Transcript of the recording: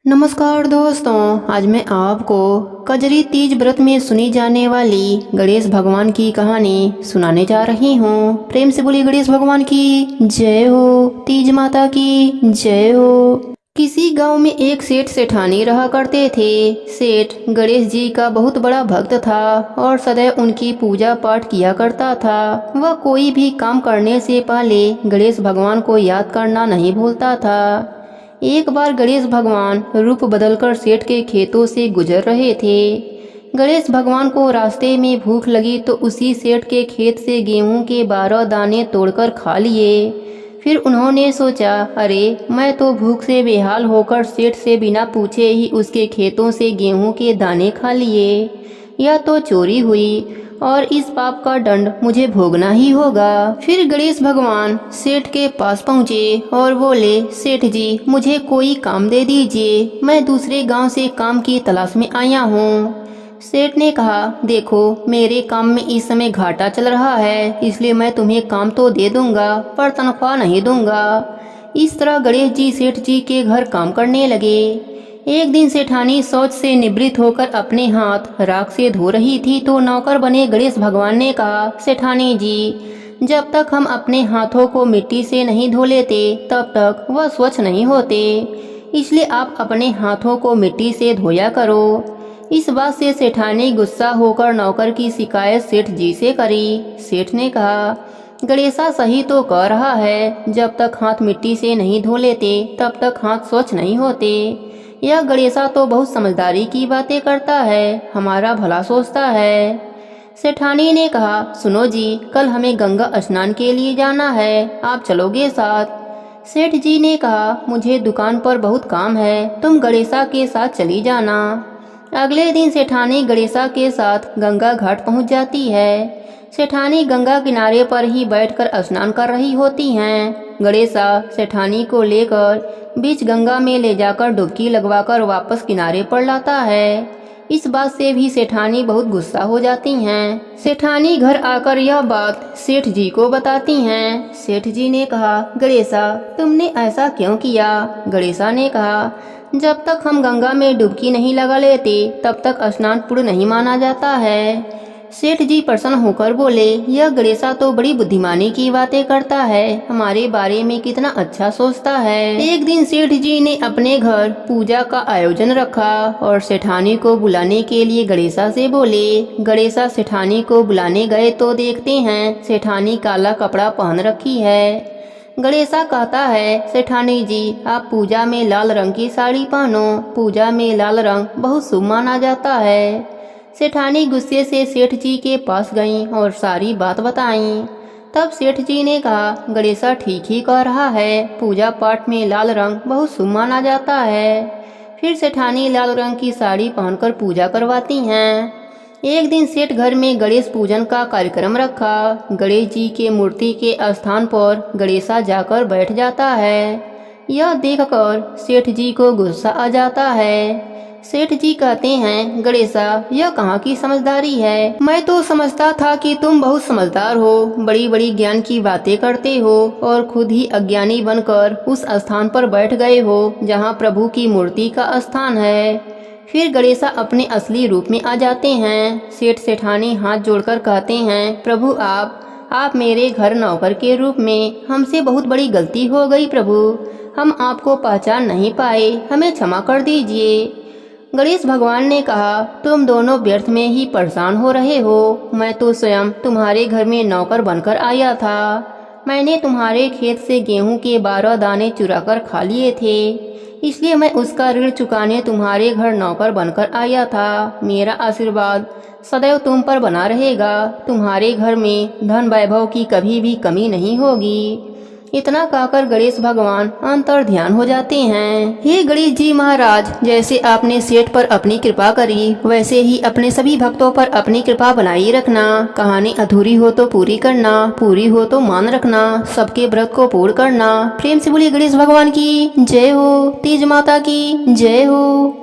नमस्कार दोस्तों, आज मैं आपको कजरी तीज व्रत में सुनी जाने वाली गणेश भगवान की कहानी सुनाने जा रही हूँ। प्रेम से बोलिए गणेश भगवान की जय हो, तीज माता की जय हो। किसी गांव में एक सेठ सेठानी रहा करते थे। सेठ गणेश जी का बहुत बड़ा भक्त था और सदैव उनकी पूजा पाठ किया करता था। वह कोई भी काम करने से पहले गणेश भगवान को याद करना नहीं भूलता था। एक बार गणेश भगवान रूप बदलकर सेठ के खेतों से गुजर रहे थे। गणेश भगवान को रास्ते में भूख लगी तो उसी सेठ के खेत से गेहूं के 12 दाने तोड़कर खा लिए। फिर उन्होंने सोचा, अरे मैं तो भूख से बेहाल होकर सेठ से बिना पूछे ही उसके खेतों से गेहूं के दाने खा लिए। यह तो चोरी हुई और इस पाप का दंड मुझे भोगना ही होगा। फिर गणेश भगवान सेठ के पास पहुँचे और बोले, सेठ जी मुझे कोई काम दे दीजिए, मैं दूसरे गांव से काम की तलाश में आया हूँ। सेठ ने कहा, देखो मेरे काम में इस समय घाटा चल रहा है, इसलिए मैं तुम्हें काम तो दे दूंगा पर तनख्वाह नहीं दूंगा। इस तरह गणेश जी सेठ जी के घर काम करने लगे। एक दिन सेठानी शौच से निवृत्त होकर अपने हाथ राख से धो रही थी तो नौकर बने गणेश भगवान ने कहा, सेठानी जी जब तक हम अपने हाथों को मिट्टी से नहीं धो लेते तब तक वह स्वच्छ नहीं होते, इसलिए आप अपने हाथों को मिट्टी से धोया करो। इस बात से सेठानी गुस्सा होकर नौकर की शिकायत सेठ जी से करी। सेठ ने कहा, गणेशा सही तो कह रहा है, जब तक हाथ मिट्टी से नहीं धो लेते तब तक हाथ स्वच्छ नहीं होते। यह गणेशा तो बहुत समझदारी की बातें करता है, हमारा भला सोचता है। सेठानी ने कहा, सुनो जी कल हमें गंगा स्नान के लिए जाना है, आप चलोगे साथ? सेठ जी ने कहा, मुझे दुकान पर बहुत काम है, तुम गणेशा के साथ चली जाना। अगले दिन सेठानी गणेशा के साथ गंगा घाट पहुंच जाती है। सेठानी गंगा किनारे पर ही बैठकर स्नान कर रही होती हैं। गणेशा सेठानी को लेकर बीच गंगा में ले जाकर डुबकी लगवाकर वापस किनारे पर लाता है। इस बात से भी सेठानी बहुत गुस्सा हो जाती हैं। सेठानी घर आकर यह बात सेठ जी को बताती हैं। सेठ जी ने कहा, गणेशा तुमने ऐसा क्यों किया? गणेशा ने कहा, जब तक हम गंगा में डुबकी नहीं लगा लेते तब तक स्नान पूर्ण नहीं माना जाता है। सेठ जी प्रसन्न होकर बोले, यह गणेशा तो बड़ी बुद्धिमानी की बातें करता है, हमारे बारे में कितना अच्छा सोचता है। एक दिन सेठ जी ने अपने घर पूजा का आयोजन रखा और सेठानी को बुलाने के लिए गणेशा से बोले। गणेशा सेठानी को बुलाने गए तो देखते हैं सेठानी काला कपड़ा पहन रखी है। गणेशा कहता है, सेठानी जी आप पूजा में लाल रंग की साड़ी पहनो, पूजा में लाल रंग बहुत शुभ माना जाता है। सेठानी गुस्से से सेठ जी के पास गईं और सारी बात बताईं। तब सेठ जी ने कहा, गणेशा ठीक ही कह रहा है, पूजा पाठ में लाल रंग बहुत शुभ माना जाता है। फिर सेठानी लाल रंग की साड़ी पहनकर पूजा करवाती हैं। एक दिन सेठ घर में गणेश पूजन का कार्यक्रम रखा। गणेश जी के मूर्ति के स्थान पर गणेशा जाकर बैठ जाता है। यह देखकर सेठ जी को गुस्सा आ जाता है। सेठ जी कहते हैं, गणेशा यह कहाँ की समझदारी है, मैं तो समझता था कि तुम बहुत समझदार हो, बड़ी बड़ी ज्ञान की बातें करते हो और खुद ही अज्ञानी बनकर उस स्थान पर बैठ गए हो जहाँ प्रभु की मूर्ति का स्थान है। फिर गणेशा अपने असली रूप में आ जाते हैं। सेठ सेठानी हाथ जोड़कर कहते हैं, प्रभु आप मेरे घर नौकर के रूप में, हमसे बहुत बड़ी गलती हो गई प्रभु, हम आपको पहचान नहीं पाए, हमें क्षमा कर दीजिए। गणेश भगवान ने कहा, तुम दोनों व्यर्थ में ही परेशान हो रहे हो, मैं तो स्वयं तुम्हारे घर में नौकर बनकर आया था। मैंने तुम्हारे खेत से गेहूं के 12 दाने चुराकर खा लिए थे, इसलिए मैं उसका ऋण चुकाने तुम्हारे घर नौकर बनकर आया था। मेरा आशीर्वाद सदैव तुम पर बना रहेगा, तुम्हारे घर में धन वैभव की कभी भी कमी नहीं होगी। इतना कहकर गणेश भगवान अंतर ध्यान हो जाते हैं। हे गणेश जी महाराज, जैसे आपने सेठ पर अपनी कृपा करी वैसे ही अपने सभी भक्तों पर अपनी कृपा बनाई रखना। कहानी अधूरी हो तो पूरी करना, पूरी हो तो मान रखना, सबके व्रत को पूर्ण करना। प्रेम से बोलिए गणेश भगवान की जय हो, तीज माता की जय हो।